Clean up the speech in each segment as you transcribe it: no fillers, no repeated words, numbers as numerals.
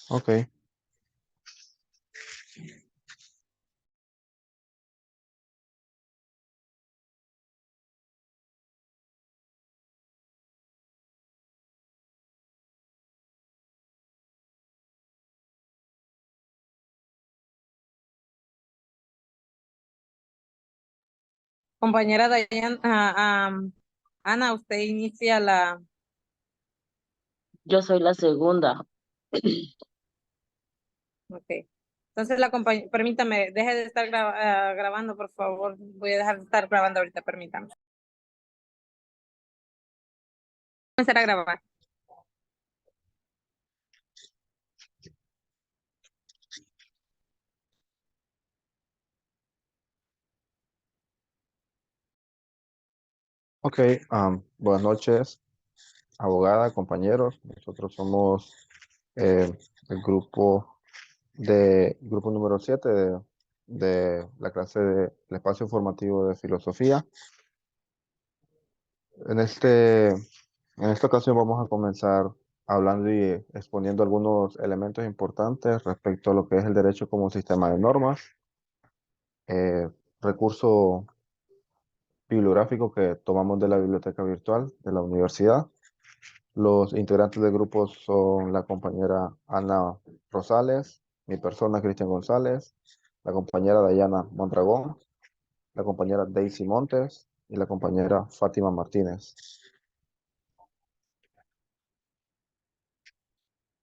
Ok, Compañera Dayan, Ana, usted inicia la... Yo soy la segunda. Ok. Entonces la compañera, permítame, deje de estar grabando, por favor. Voy a dejar de estar grabando ahorita, permítame. Comenzar a grabar. ok. Buenas noches, abogada, compañeros. Nosotros somos el grupo número 7 de la clase del espacio formativo de filosofía. En esta ocasión vamos a comenzar hablando y exponiendo algunos elementos importantes respecto a lo que es el derecho como sistema de normas, eh, recurso bibliográfico que tomamos de la biblioteca virtual de la universidad. Los integrantes del grupo son la compañera Ana Rosales, mi persona Cristian González, la compañera Dayana Mondragón, la compañera Daisy Montes y la compañera Fátima Martínez.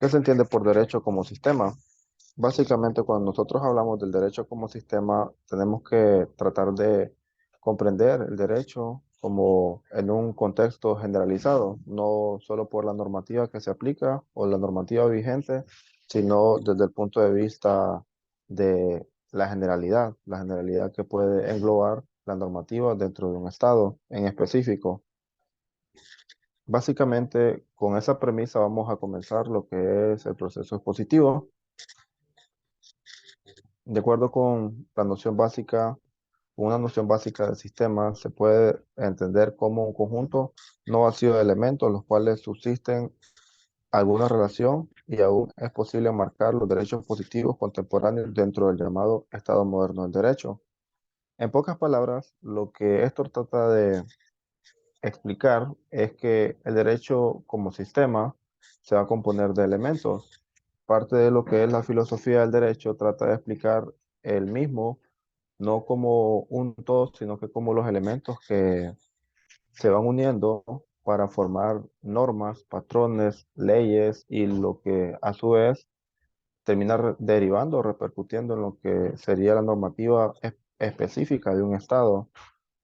¿Qué se entiende por derecho como sistema? Básicamente, cuando nosotros hablamos del derecho como sistema, tenemos que tratar de comprender el derecho como en un contexto generalizado, no solo por la normativa que se aplica o la normativa vigente, sino desde el punto de vista de la generalidad que puede englobar la normativa dentro de un estado en específico. Básicamente, con esa premisa vamos a comenzar lo que es el proceso expositivo. De acuerdo con la noción básica, una noción básica del sistema se puede entender como un conjunto no vacío de elementos los cuales subsisten alguna relación y aún es posible marcar los derechos positivos contemporáneos dentro del llamado Estado moderno del derecho. En pocas palabras, lo que esto trata de explicar es que el derecho como sistema se va a componer de elementos. Parte de lo que es la filosofía del derecho trata de explicar el mismo, no como un todo, sino que como los elementos que se van uniendo para formar normas, patrones, leyes y lo que a su vez termina derivando o repercutiendo en lo que sería la normativa específica de un estado,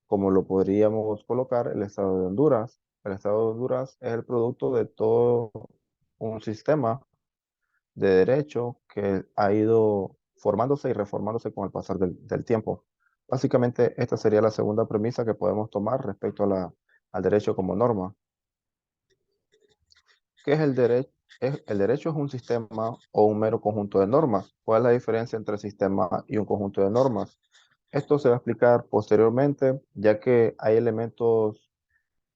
como lo podríamos colocar el estado de Honduras. El estado de Honduras es el producto de todo un sistema de derecho que ha ido formándose y reformándose con el pasar del tiempo. Básicamente, esta sería la segunda premisa que podemos tomar respecto a al derecho como norma. ¿Qué es el derecho? El derecho es un sistema o un mero conjunto de normas. ¿Cuál es la diferencia entre sistema y un conjunto de normas? Esto se va a explicar posteriormente, ya que hay elementos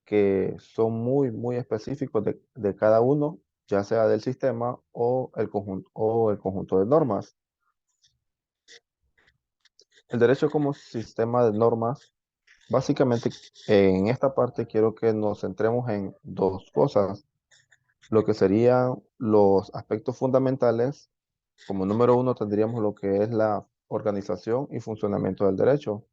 que son muy específicos de cada uno, ya sea del sistema o el conjunto de normas. El derecho como sistema de normas, básicamente en esta parte quiero que nos centremos en dos cosas, lo que serían los aspectos fundamentales. Como número uno tendríamos lo que es la organización y funcionamiento del derecho.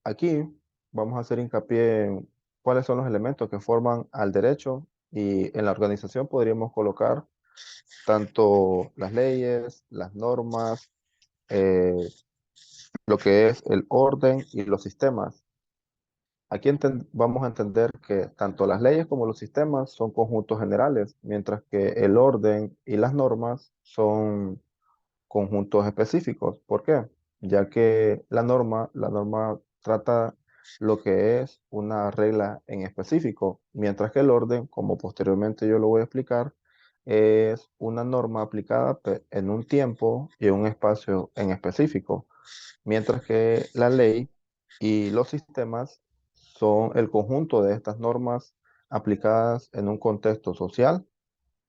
Aquí vamos a hacer hincapié en cuáles son los elementos que forman al derecho y en la organización podríamos colocar tanto las leyes, las normas, eh, lo que es el orden y los sistemas. Aquí vamos a entender que tanto las leyes como los sistemas son conjuntos generales, mientras que el orden y las normas son conjuntos específicos. ¿Por qué? Ya que la norma trata lo que es una regla en específico, mientras que el orden, como posteriormente yo lo voy a explicar, es una norma aplicada en un tiempo y en un espacio en específico, mientras que la ley y los sistemas son el conjunto de estas normas aplicadas en un contexto social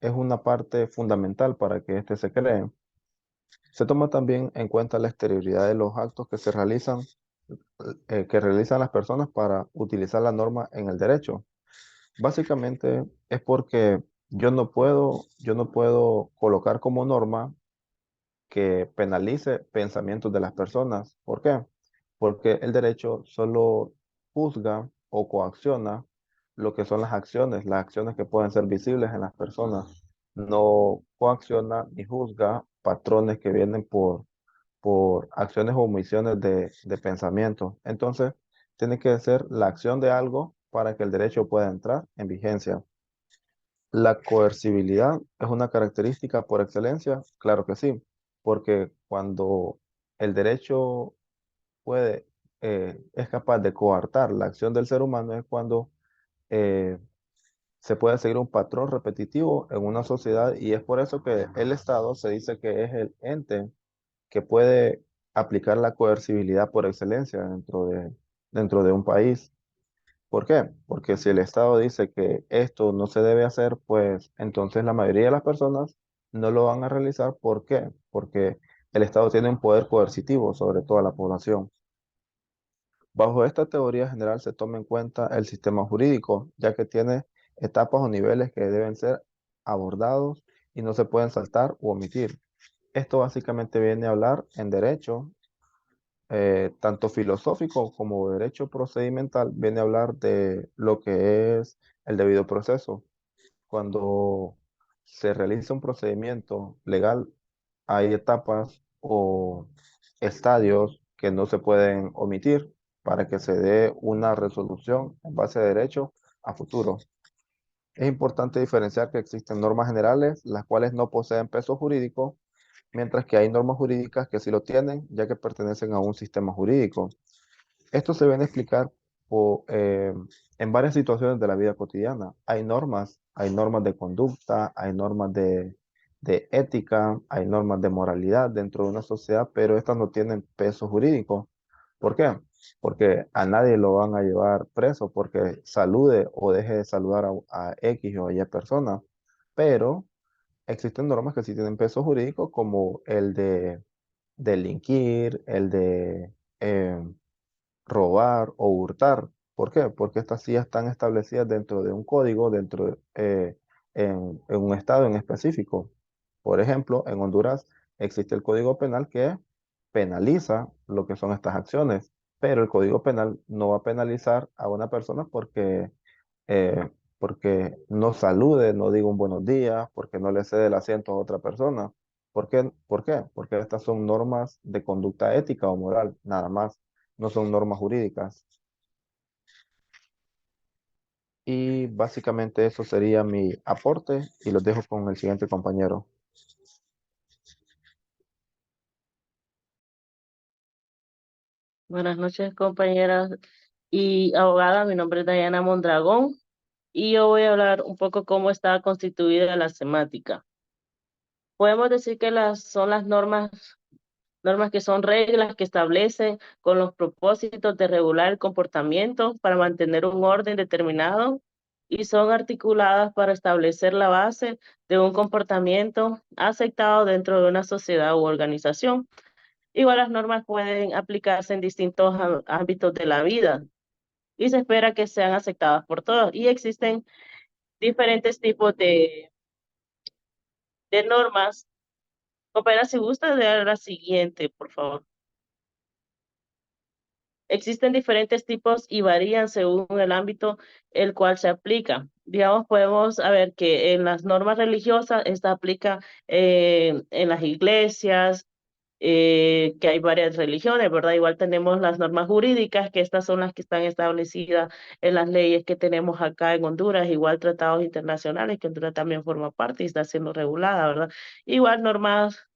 es una parte fundamental para que éste se cree. Se toma también en cuenta la exterioridad de los actos que realizan las personas para utilizar la norma en el derecho. Básicamente es porque yo no puedo colocar como norma que penalice pensamientos de las personas. ¿Por qué? Porque el derecho solo juzga o coacciona lo que son las acciones que pueden ser visibles en las personas. No coacciona ni juzga patrones que vienen por acciones o omisiones de pensamiento. Entonces, tiene que ser la acción de algo para que el derecho pueda entrar en vigencia. ¿La coercibilidad es una característica por excelencia? Claro que sí, porque cuando el derecho es capaz de coartar la acción del ser humano es cuando eh, se puede seguir un patrón repetitivo en una sociedad y es por eso que el Estado se dice que es el ente que puede aplicar la coercibilidad por excelencia dentro de un país. ¿Por qué? Porque si el Estado dice que esto no se debe hacer, pues entonces la mayoría de las personas no lo van a realizar. ¿Por qué? Porque el Estado tiene un poder coercitivo sobre toda la población. Bajo esta teoría general se toma en cuenta el sistema jurídico, ya que tiene etapas o niveles que deben ser abordados y no se pueden saltar u omitir. Esto básicamente viene a hablar en derecho, tanto filosófico como derecho procedimental, viene a hablar de lo que es el debido proceso. Cuando se realiza un procedimiento legal, hay etapas o estadios que no se pueden omitir para que se dé una resolución en base de derecho a futuro. Es importante diferenciar que existen normas generales, las cuales no poseen peso jurídico, mientras que hay normas jurídicas que sí lo tienen, ya que pertenecen a un sistema jurídico. Esto se viene a explicar en varias situaciones de la vida cotidiana. Hay normas de conducta, hay normas de ética, hay normas de moralidad dentro de una sociedad, pero estas no tienen peso jurídico. ¿Por qué? Porque a nadie lo van a llevar preso porque salude o deje de saludar a X o Y persona. Pero existen normas que sí tienen peso jurídico, como el de delinquir, el de robar o hurtar. ¿Por qué? Porque estas sí están establecidas dentro de un código, en un estado en específico. Por ejemplo, en Honduras existe el Código Penal que penaliza lo que son estas acciones, pero el Código Penal no va a penalizar a una persona eh, porque no salude, no diga un buenos días, porque no le cede el asiento a otra persona. ¿Por qué? ¿Por qué? Porque estas son normas de conducta ética o moral, nada más, no son normas jurídicas. Y básicamente eso sería mi aporte y los dejo con el siguiente compañero. Buenas noches, compañeras y abogada. Mi nombre es Diana Mondragón y yo voy a hablar un poco cómo está constituida la semática. Podemos decir que son las normas que son reglas que establecen con los propósitos de regular el comportamiento para mantener un orden determinado y son articuladas para establecer la base de un comportamiento aceptado dentro de una sociedad u organización. Igual las normas pueden aplicarse en distintos ámbitos de la vida y se espera que sean aceptadas por todos. Y existen diferentes tipos de normas. Compañera, si gusta, de la siguiente, por favor. Existen diferentes tipos y varían según el ámbito el cual se aplica. Digamos, podemos ver que en las normas religiosas, esta aplica en las iglesias, que hay varias religiones, ¿verdad? Igual tenemos las normas jurídicas, que estas son las que están establecidas en las leyes que tenemos acá en Honduras, igual tratados internacionales, que Honduras también forma parte y está siendo regulada, ¿verdad? Igual normas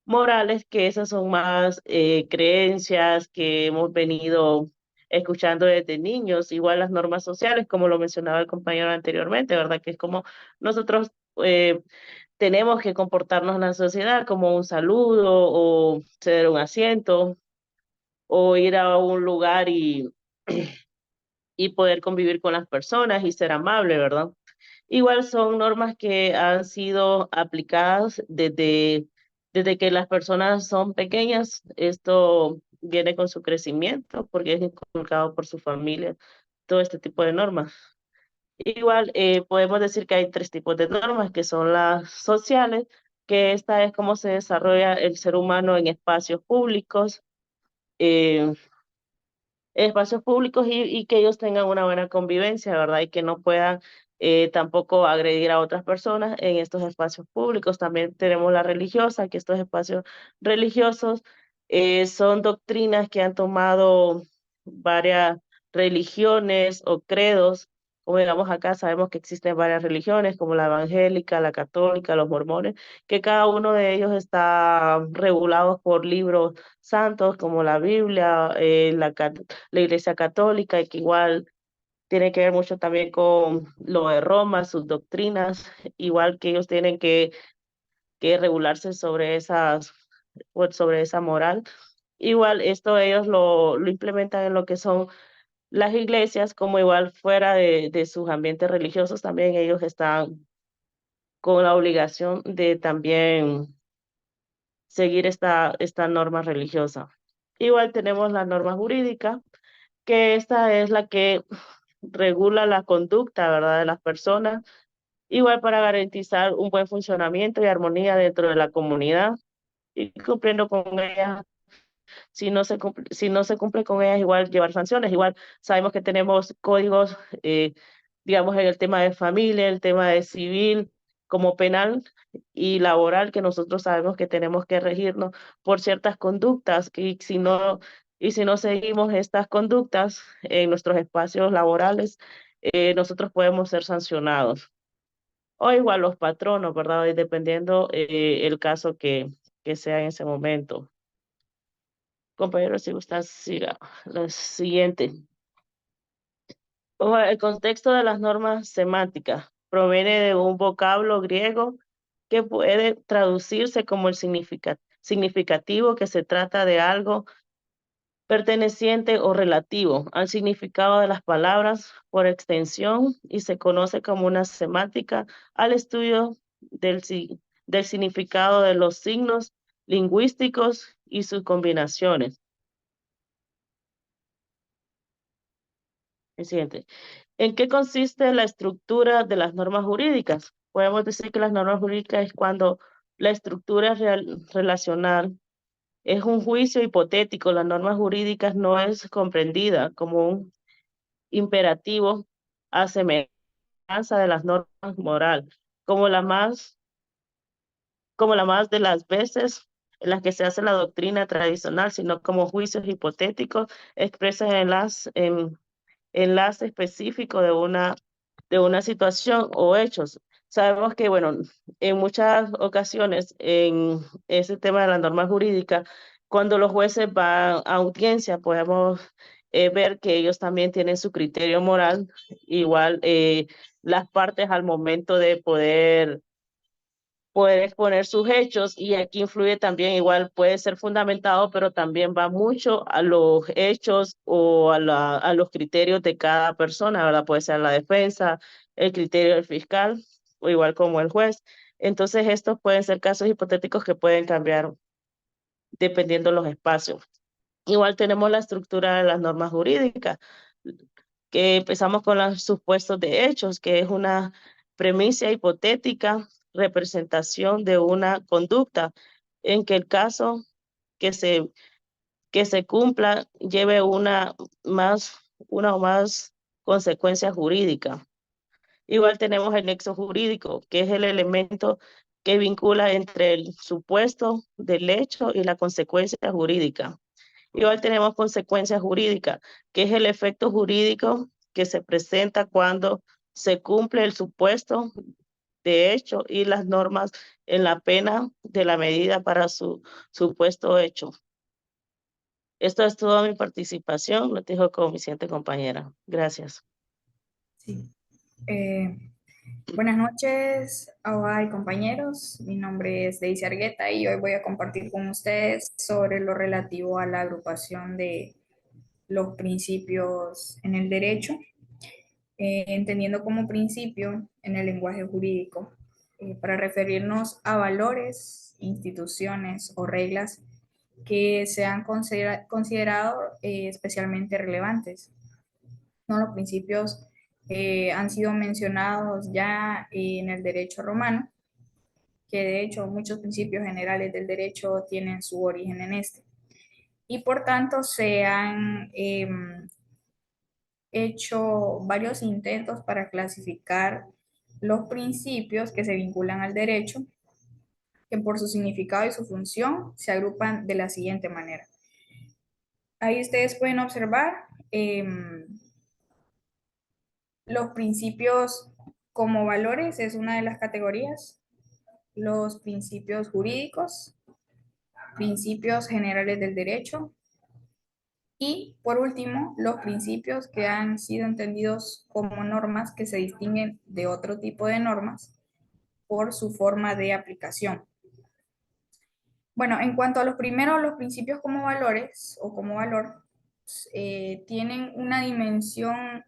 morales, que esas son más creencias que hemos venido escuchando desde niños, igual las normas sociales, como lo mencionaba el compañero anteriormente, ¿verdad? Que es como nosotros tenemos que comportarnos en la sociedad, como un saludo o ceder un asiento o ir a un lugar y poder convivir con las personas y ser amable, ¿verdad? Igual son normas que han sido aplicadas desde que las personas son pequeñas. Esto viene con su crecimiento porque es inculcado por su familia, todo este tipo de normas. Igual podemos decir que hay tres tipos de normas, que son las sociales, que esta es cómo se desarrolla el ser humano en eh, espacios públicos y que ellos tengan una buena convivencia, ¿verdad? Y que no puedan tampoco agredir a otras personas en estos espacios públicos. También tenemos la religiosa, que estos espacios religiosos son doctrinas que han tomado varias religiones o credos. Como digamos acá, sabemos que existen varias religiones, como la evangélica, la católica, los mormones, que cada uno de ellos está regulado por libros santos como la Biblia, la Iglesia Católica, y que igual tiene que ver mucho también con lo de Roma, sus doctrinas, igual que ellos tienen que regularse sobre pues, sobre esa moral. Igual esto ellos lo implementan en lo que son las iglesias, como igual fuera de sus ambientes religiosos, también ellos están con la obligación de también seguir esta norma religiosa. Igual tenemos la norma jurídica, que esta es la que regula la conducta, ¿verdad?, de las personas, igual para garantizar un buen funcionamiento y armonía dentro de la comunidad y cumpliendo con ellas. Si no se cumple con ellas, igual llevar sanciones. Igual sabemos que tenemos códigos, digamos, en el tema de familia, el tema de civil, como penal y laboral, que nosotros sabemos que tenemos que regirnos por ciertas conductas y si no seguimos estas conductas en nuestros espacios laborales, nosotros podemos ser sancionados. O igual los patronos, ¿verdad? Y dependiendo el caso que sea en ese momento. Compañero, si gusta, siga. La siguiente. El contexto de las normas semánticas proviene de un vocablo griego que puede traducirse como el significativo, que se trata de algo perteneciente o relativo al significado de las palabras por extensión y se conoce como una semántica al estudio del significado de los signos lingüísticos y sus combinaciones. El siguiente. ¿En qué consiste la estructura de las normas jurídicas? Podemos decir que las normas jurídicas es cuando la estructura relacional es un juicio hipotético. Las normas jurídicas no es comprendida como un imperativo a semejanza de las normas moral, como como la más de las veces en las que se hace la doctrina tradicional, sino como juicios hipotéticos expresos en enlace específico de una situación o hechos. Sabemos que, bueno, en muchas ocasiones en ese tema de la norma jurídica, cuando los jueces van a audiencia, podemos ver que ellos también tienen su criterio moral, igual las partes al momento de poder exponer sus hechos y aquí influye también, igual puede ser fundamentado, pero también va mucho a los hechos o a los criterios de cada persona, ¿verdad? Puede ser la defensa, el criterio del fiscal o igual como el juez. Entonces, estos pueden ser casos hipotéticos que pueden cambiar dependiendo de los espacios. Igual tenemos la estructura de las normas jurídicas, que empezamos con los supuestos de hechos, que es una premisa hipotética, representación de una conducta, en que el caso que que se cumpla lleve una o más consecuencia jurídica. Igual tenemos el nexo jurídico, que es el elemento que vincula entre el supuesto del hecho y la consecuencia jurídica. Igual tenemos consecuencia jurídica, que es el efecto jurídico que se presenta cuando se cumple el supuesto de hecho y las normas en la pena de la medida para su supuesto hecho. Esto es toda mi participación, lo dejo con mi siguiente compañera. Gracias. Sí. Buenas noches, Abay, compañeros. Mi nombre es Daisy Argueta y hoy voy a compartir con ustedes sobre lo relativo a la agrupación de los principios en el derecho. entendiendo como principio en el lenguaje jurídico, para referirnos a valores, instituciones o reglas que sean considerados especialmente relevantes. ¿No? Los principios han sido mencionados ya en el derecho romano, que de hecho muchos principios generales del derecho tienen su origen en este. Y por tanto se han hecho varios intentos para clasificar los principios que se vinculan al derecho, que por su significado y su función se agrupan de la siguiente manera. Ahí ustedes pueden observar los principios como valores, es una de las categorías, los principios jurídicos, principios generales del derecho, y por último, los principios que han sido entendidos como normas que se distinguen de otro tipo de normas por su forma de aplicación. Bueno, en cuanto a los primeros, los principios como valores o como valor, tienen una dimensión,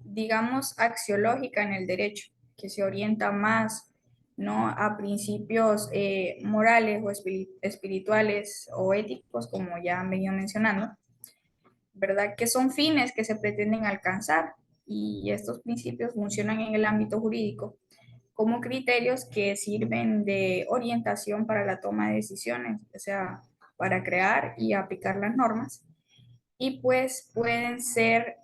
digamos, axiológica en el derecho, que se orienta más, ¿no?, a principios morales o espirituales o éticos, como ya han venido mencionando, ¿verdad? Que son fines que se pretenden alcanzar, y estos principios funcionan en el ámbito jurídico como criterios que sirven de orientación para la toma de decisiones, o sea, para crear y aplicar las normas. Y pues pueden ser,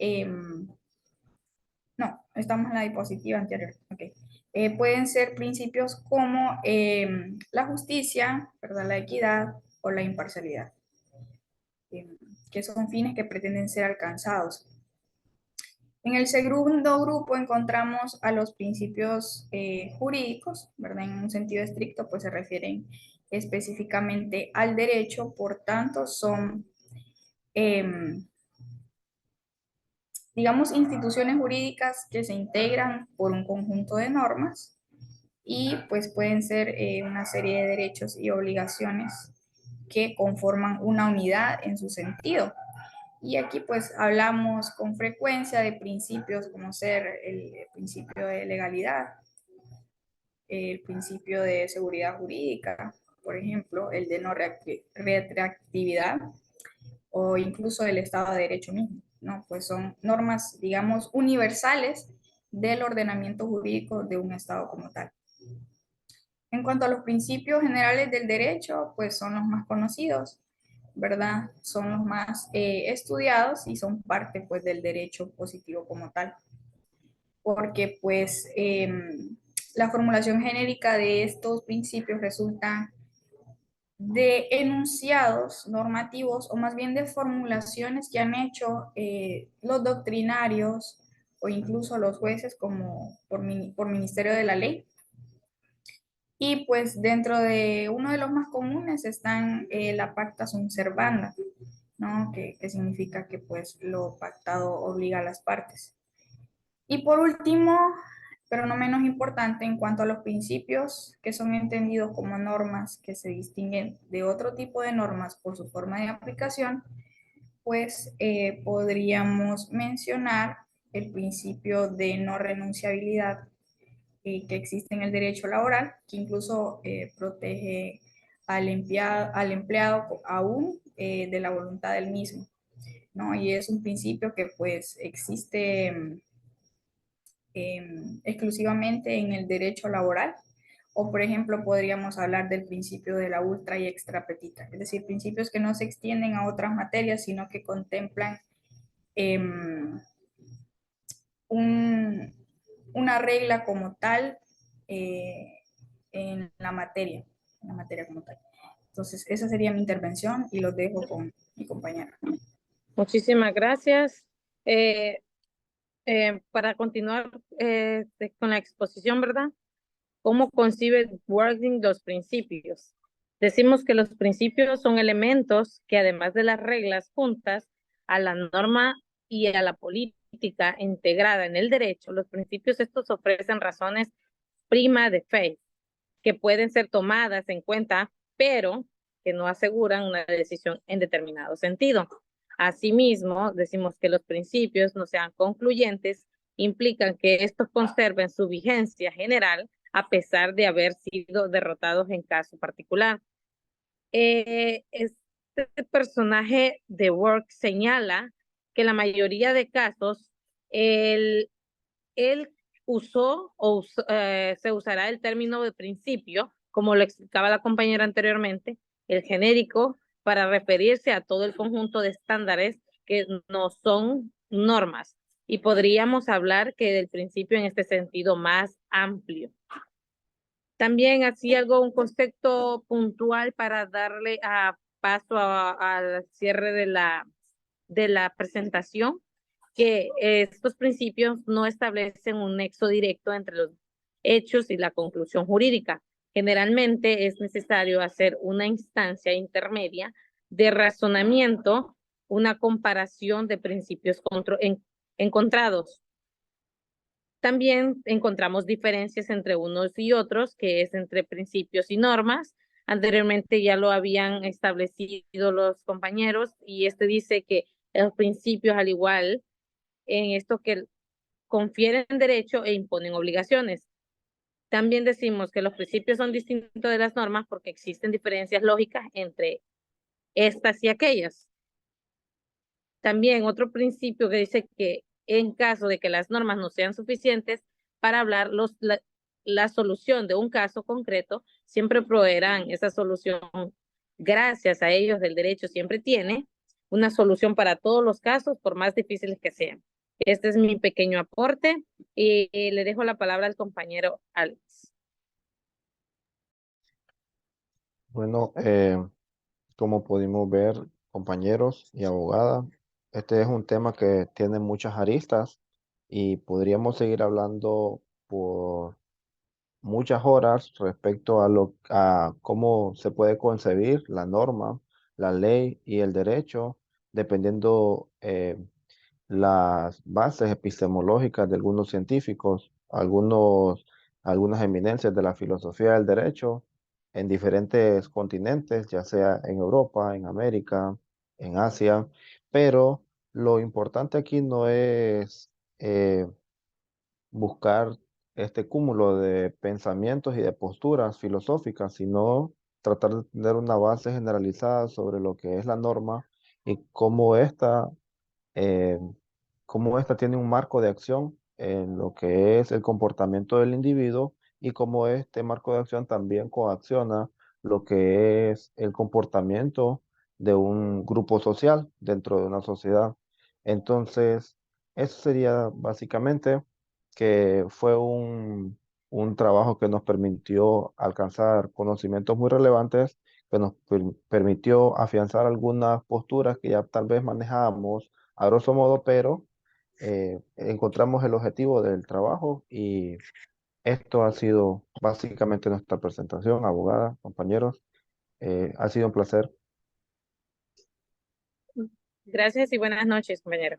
no, estamos en la diapositiva anterior, ok. Pueden ser principios como la justicia, ¿verdad?, la equidad o la imparcialidad, que son fines que pretenden ser alcanzados. En el segundo grupo encontramos a los principios jurídicos, ¿verdad? En un sentido estricto, pues se refieren específicamente al derecho, por tanto son, digamos, instituciones jurídicas que se integran por un conjunto de normas y pues pueden ser una serie de derechos y obligaciones que conforman una unidad en su sentido. Y aquí pues hablamos con frecuencia de principios como ser el principio de legalidad, el principio de seguridad jurídica, por ejemplo, el de no retroactividad o incluso el Estado de Derecho mismo, ¿no? Pues son normas, digamos, universales del ordenamiento jurídico de un Estado como tal. En cuanto a los principios generales del derecho, pues son los más conocidos, ¿verdad? Son los más estudiados y son parte pues del derecho positivo como tal. Porque pues la formulación genérica de estos principios resulta de enunciados normativos o más bien de formulaciones que han hecho los doctrinarios o incluso los jueces como por Ministerio de la Ley. Y pues dentro de uno de los más comunes están la pacta sunt servanda, ¿no? Que significa que pues lo pactado obliga a las partes. Y por último, pero no menos importante, en cuanto a los principios que son entendidos como normas que se distinguen de otro tipo de normas por su forma de aplicación, pues podríamos mencionar el principio de no renunciabilidad que existe en el derecho laboral, que incluso protege al empleado aún de la voluntad del mismo, ¿no? Y es un principio que pues existe exclusivamente en el derecho laboral. O, por ejemplo, podríamos hablar del principio de la ultra y extra petita, es decir, principios que no se extienden a otras materias, sino que contemplan una regla como tal en la materia como tal. Entonces, esa sería mi intervención y los dejo con mi compañera. Muchísimas gracias. Para continuar con la exposición, ¿verdad? ¿Cómo concibe Wording los principios? Decimos que los principios son elementos que, además de las reglas juntas a la norma y a la política integrada en el derecho, los principios estos ofrecen razones prima de fe que pueden ser tomadas en cuenta, pero que no aseguran una decisión en determinado sentido. Asimismo, decimos que los principios no sean concluyentes implican que estos conserven su vigencia general a pesar de haber sido derrotados en caso particular. Este personaje de Work señala que en la mayoría de casos él usó se usará el término de principio, como lo explicaba la compañera anteriormente, el genérico, para referirse a todo el conjunto de estándares que no son normas. Y podríamos hablar que del principio en este sentido más amplio. También así un concepto puntual para darle paso al cierre de la presentación, que estos principios no establecen un nexo directo entre los hechos y la conclusión jurídica. Generalmente es necesario hacer una instancia intermedia de razonamiento, una comparación de principios encontrados. También encontramos diferencias entre unos y otros, que es entre principios y normas. Anteriormente ya lo habían establecido los compañeros y dice que los principios, al igual en esto que confieren derecho e imponen obligaciones. También decimos que los principios son distintos de las normas porque existen diferencias lógicas entre estas y aquellas. También otro principio que dice que en caso de que las normas no sean suficientes para hablar la solución de un caso concreto, siempre proveerán esa solución. Gracias a ellos, el derecho siempre tiene una solución para todos los casos, por más difíciles que sean. Este es mi pequeño aporte y le dejo la palabra al compañero Alex. Bueno, como pudimos ver, compañeros y abogada, este es un tema que tiene muchas aristas y podríamos seguir hablando por muchas horas respecto a cómo se puede concebir la norma, la ley y el derecho, dependiendo las bases epistemológicas de algunos científicos, algunas eminencias de la filosofía del derecho en diferentes continentes, ya sea en Europa, en América, en Asia, pero lo importante aquí no es buscar este cúmulo de pensamientos y de posturas filosóficas, sino tratar de tener una base generalizada sobre lo que es la norma y eh, cómo esta tiene un marco de acción en lo que es el comportamiento del individuo y cómo este marco de acción también coacciona lo que es el comportamiento de un grupo social dentro de una sociedad. Entonces, eso sería básicamente que fue un trabajo que nos permitió alcanzar conocimientos muy relevantes, que nos permitió afianzar algunas posturas que ya tal vez manejábamos a grosso modo, pero encontramos el objetivo del trabajo y esto ha sido básicamente nuestra presentación, abogada, compañeros. Ha sido un placer. Gracias y buenas noches, compañero.